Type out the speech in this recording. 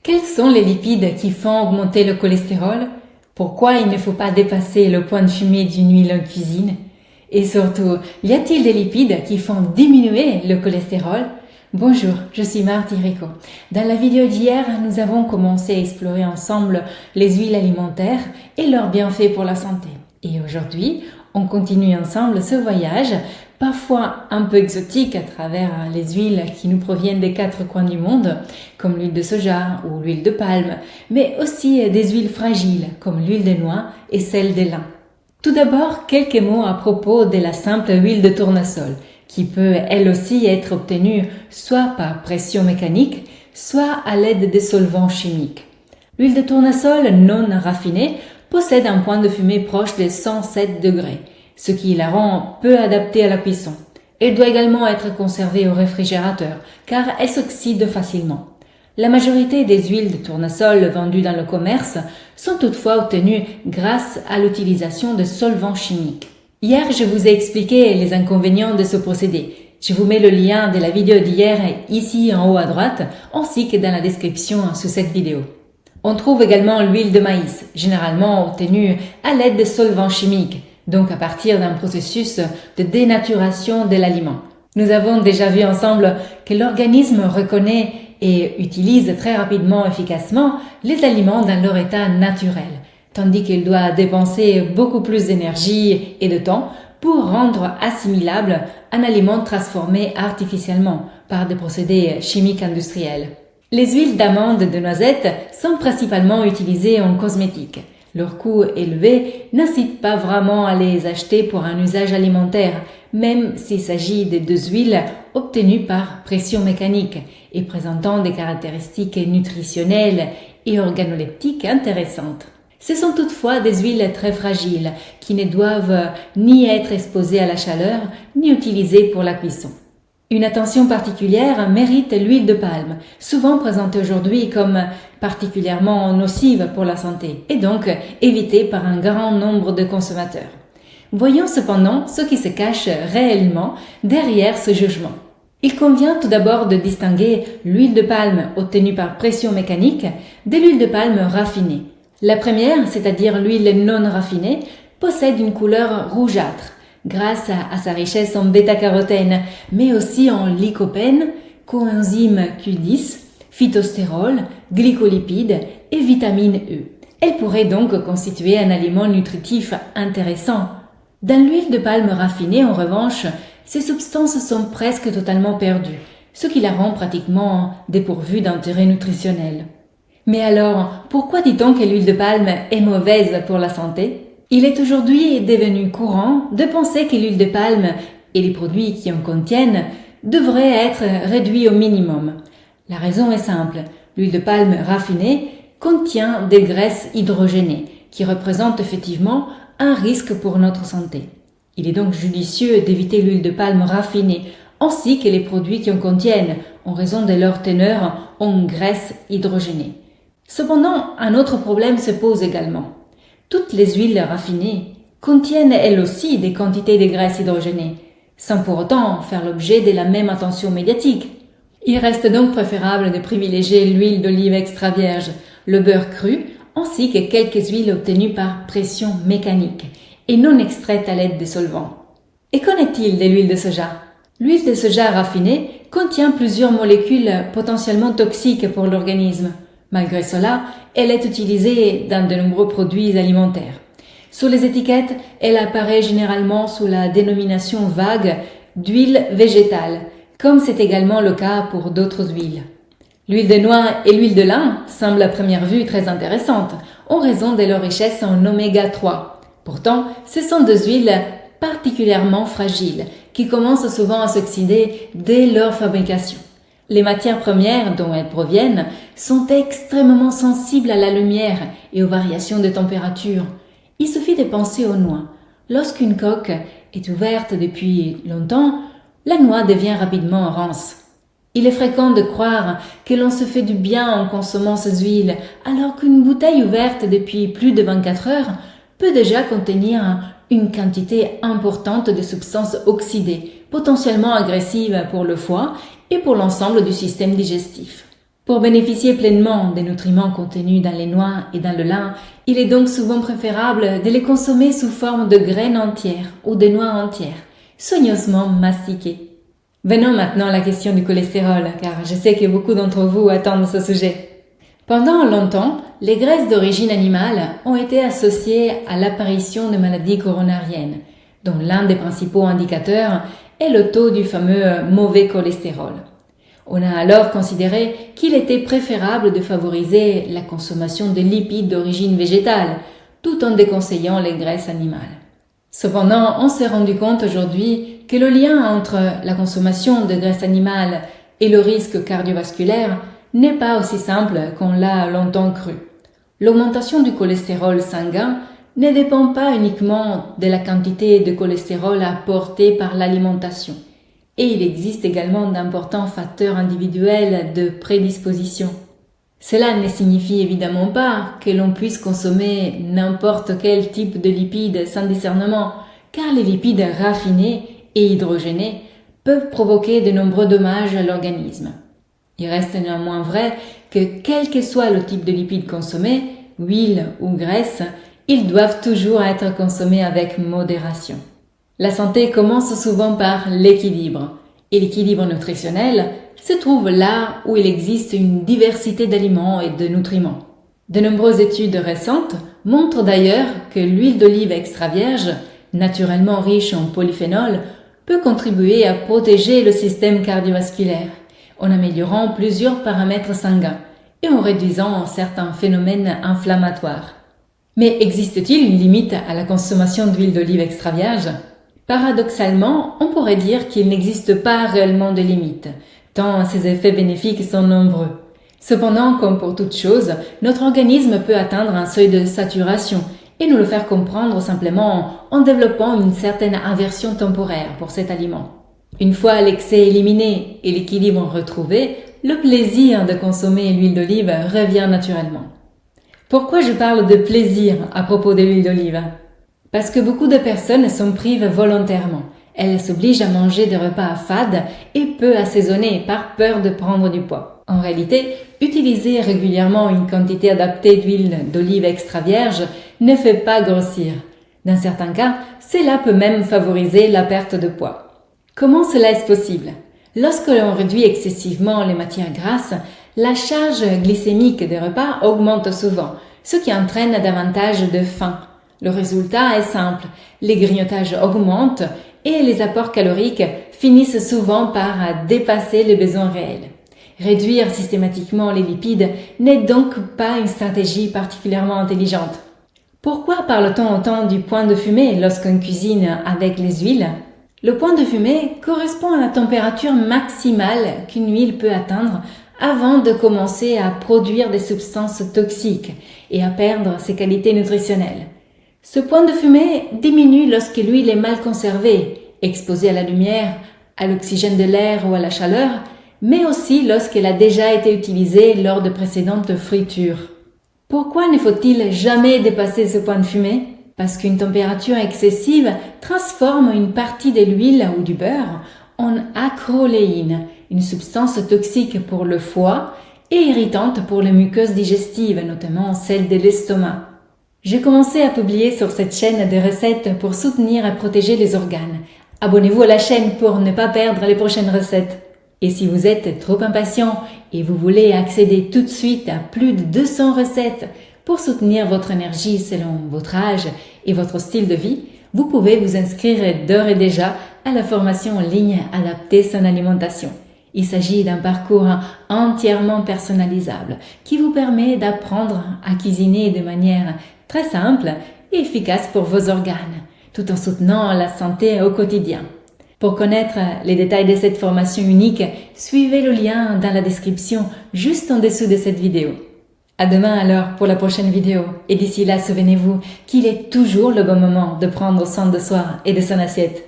Quels sont les lipides qui font augmenter le cholestérol? Pourquoi il ne faut pas dépasser le point de fumée d'une huile en cuisine? Et surtout, y a-t-il des lipides qui font diminuer le cholestérol? Bonjour, je suis Marthe Rico. Dans la vidéo d'hier, nous avons commencé à explorer ensemble les huiles alimentaires et leurs bienfaits pour la santé. Et aujourd'hui, on continue ensemble ce voyage, parfois un peu exotique à travers les huiles qui nous proviennent des quatre coins du monde, comme l'huile de soja ou l'huile de palme, mais aussi des huiles fragiles comme l'huile de noix et celle de lin. Tout d'abord, quelques mots à propos de la simple huile de tournesol, qui peut elle aussi être obtenue soit par pression mécanique, soit à l'aide de solvants chimiques. L'huile de tournesol non raffinée possède un point de fumée proche de 107 degrés, ce qui la rend peu adaptée à la cuisson. Elle doit également être conservée au réfrigérateur, car elle s'oxyde facilement. La majorité des huiles de tournesol vendues dans le commerce sont toutefois obtenues grâce à l'utilisation de solvants chimiques. Hier, je vous ai expliqué les inconvénients de ce procédé. Je vous mets le lien de la vidéo d'hier ici en haut à droite, ainsi que dans la description sous cette vidéo. On trouve également l'huile de maïs, généralement obtenue à l'aide de solvants chimiques, donc à partir d'un processus de dénaturation de l'aliment. Nous avons déjà vu ensemble que l'organisme reconnaît et utilise très rapidement et efficacement les aliments dans leur état naturel, tandis qu'il doit dépenser beaucoup plus d'énergie et de temps pour rendre assimilable un aliment transformé artificiellement par des procédés chimiques industriels. Les huiles d'amande et de noisette sont principalement utilisées en cosmétique. Leur coût élevé n'incite pas vraiment à les acheter pour un usage alimentaire, même s'il s'agit de deux huiles obtenues par pression mécanique et présentant des caractéristiques nutritionnelles et organoleptiques intéressantes. Ce sont toutefois des huiles très fragiles qui ne doivent ni être exposées à la chaleur ni utilisées pour la cuisson. Une attention particulière mérite l'huile de palme, souvent présentée aujourd'hui comme particulièrement nocive pour la santé et donc évitée par un grand nombre de consommateurs. Voyons cependant ce qui se cache réellement derrière ce jugement. Il convient tout d'abord de distinguer l'huile de palme obtenue par pression mécanique de l'huile de palme raffinée. La première, c'est-à-dire l'huile non raffinée, possède une couleur rougeâtre grâce à sa richesse en bêta-carotène, mais aussi en lycopène, coenzyme Q10, phytostérol, glycolipides et vitamine E. Elle pourrait donc constituer un aliment nutritif intéressant. Dans l'huile de palme raffinée, en revanche, ces substances sont presque totalement perdues, ce qui la rend pratiquement dépourvue d'intérêt nutritionnel. Mais alors, pourquoi dit-on que l'huile de palme est mauvaise pour la santé? Il est aujourd'hui devenu courant de penser que l'huile de palme et les produits qui en contiennent devraient être réduits au minimum. La raison est simple, l'huile de palme raffinée contient des graisses hydrogénées qui représentent effectivement un risque pour notre santé. Il est donc judicieux d'éviter l'huile de palme raffinée ainsi que les produits qui en contiennent en raison de leur teneur en graisses hydrogénées. Cependant, un autre problème se pose également. Toutes les huiles raffinées contiennent elles aussi des quantités de graisses hydrogénées, sans pour autant faire l'objet de la même attention médiatique. Il reste donc préférable de privilégier l'huile d'olive extra vierge, le beurre cru, ainsi que quelques huiles obtenues par pression mécanique et non extraites à l'aide de solvants. Et qu'en est-il de l'huile de soja? L'huile de soja raffinée contient plusieurs molécules potentiellement toxiques pour l'organisme. Malgré cela, elle est utilisée dans de nombreux produits alimentaires. Sur les étiquettes, elle apparaît généralement sous la dénomination vague d'huile végétale, comme c'est également le cas pour d'autres huiles. L'huile de noix et l'huile de lin semblent à première vue très intéressantes, en raison de leur richesse en oméga 3. Pourtant, ce sont deux huiles particulièrement fragiles, qui commencent souvent à s'oxyder dès leur fabrication. Les matières premières dont elles proviennent sont extrêmement sensibles à la lumière et aux variations de température. Il suffit de penser aux noix. Lorsqu'une coque est ouverte depuis longtemps, la noix devient rapidement rance. Il est fréquent de croire que l'on se fait du bien en consommant ces huiles, alors qu'une bouteille ouverte depuis plus de 24 heures peut déjà contenir une quantité importante de substances oxydées, potentiellement agressives pour le foie et pour l'ensemble du système digestif. Pour bénéficier pleinement des nutriments contenus dans les noix et dans le lin, il est donc souvent préférable de les consommer sous forme de graines entières ou de noix entières, soigneusement mastiquées. Venons maintenant à la question du cholestérol, car je sais que beaucoup d'entre vous attendent ce sujet. Pendant longtemps, les graisses d'origine animale ont été associées à l'apparition de maladies coronariennes, dont l'un des principaux indicateurs est le taux du fameux mauvais cholestérol. On a alors considéré qu'il était préférable de favoriser la consommation de lipides d'origine végétale, tout en déconseillant les graisses animales. Cependant, on s'est rendu compte aujourd'hui que le lien entre la consommation de graisses animales et le risque cardiovasculaire n'est pas aussi simple qu'on l'a longtemps cru. L'augmentation du cholestérol sanguin ne dépend pas uniquement de la quantité de cholestérol apportée par l'alimentation. Et il existe également d'importants facteurs individuels de prédisposition. Cela ne signifie évidemment pas que l'on puisse consommer n'importe quel type de lipides sans discernement, car les lipides raffinés et hydrogénés peuvent provoquer de nombreux dommages à l'organisme. Il reste néanmoins vrai que quel que soit le type de lipides consommé, huile ou graisse, ils doivent toujours être consommés avec modération. La santé commence souvent par l'équilibre. Et l'équilibre nutritionnel se trouve là où il existe une diversité d'aliments et de nutriments. De nombreuses études récentes montrent d'ailleurs que l'huile d'olive extra vierge, naturellement riche en polyphénol, peut contribuer à protéger le système cardiovasculaire, en améliorant plusieurs paramètres sanguins et en réduisant certains phénomènes inflammatoires. Mais existe-t-il une limite à la consommation d'huile d'olive extra vierge ? Paradoxalement, on pourrait dire qu'il n'existe pas réellement de limite, tant ses effets bénéfiques sont nombreux. Cependant, comme pour toute chose, notre organisme peut atteindre un seuil de saturation et nous le faire comprendre simplement en développant une certaine aversion temporaire pour cet aliment. Une fois l'excès éliminé et l'équilibre retrouvé, le plaisir de consommer l'huile d'olive revient naturellement. Pourquoi je parle de plaisir à propos de l'huile d'olive ? Parce que beaucoup de personnes s'en privent volontairement. Elles s'obligent à manger des repas fades et peu assaisonnés par peur de prendre du poids. En réalité, utiliser régulièrement une quantité adaptée d'huile d'olive extra vierge ne fait pas grossir. Dans certains cas, cela peut même favoriser la perte de poids. Comment cela est possible ? Lorsque l'on réduit excessivement les matières grasses, la charge glycémique des repas augmente souvent, ce qui entraîne davantage de faim. Le résultat est simple, les grignotages augmentent et les apports caloriques finissent souvent par dépasser les besoins réels. Réduire systématiquement les lipides n'est donc pas une stratégie particulièrement intelligente. Pourquoi parle-t-on autant du point de fumée lorsqu'on cuisine avec les huiles ? Le point de fumée correspond à la température maximale qu'une huile peut atteindre avant de commencer à produire des substances toxiques et à perdre ses qualités nutritionnelles. Ce point de fumée diminue lorsque l'huile est mal conservée, exposée à la lumière, à l'oxygène de l'air ou à la chaleur, mais aussi lorsqu'elle a déjà été utilisée lors de précédentes fritures. Pourquoi ne faut-il jamais dépasser ce point de fumée ? Parce qu'une température excessive transforme une partie de l'huile ou du beurre en acroléine, une substance toxique pour le foie et irritante pour les muqueuses digestives, notamment celles de l'estomac. J'ai commencé à publier sur cette chaîne des recettes pour soutenir et protéger les organes. Abonnez-vous à la chaîne pour ne pas perdre les prochaines recettes. Et si vous êtes trop impatient et vous voulez accéder tout de suite à plus de 200 recettes pour soutenir votre énergie selon votre âge et votre style de vie, vous pouvez vous inscrire d'ores et déjà à la formation en ligne adaptée son alimentation. Il s'agit d'un parcours entièrement personnalisable qui vous permet d'apprendre à cuisiner de manière très simple et efficace pour vos organes, tout en soutenant la santé au quotidien. Pour connaître les détails de cette formation unique, suivez le lien dans la description juste en dessous de cette vidéo. À demain alors pour la prochaine vidéo et d'ici là souvenez-vous qu'il est toujours le bon moment de prendre soin de soi et de son assiette.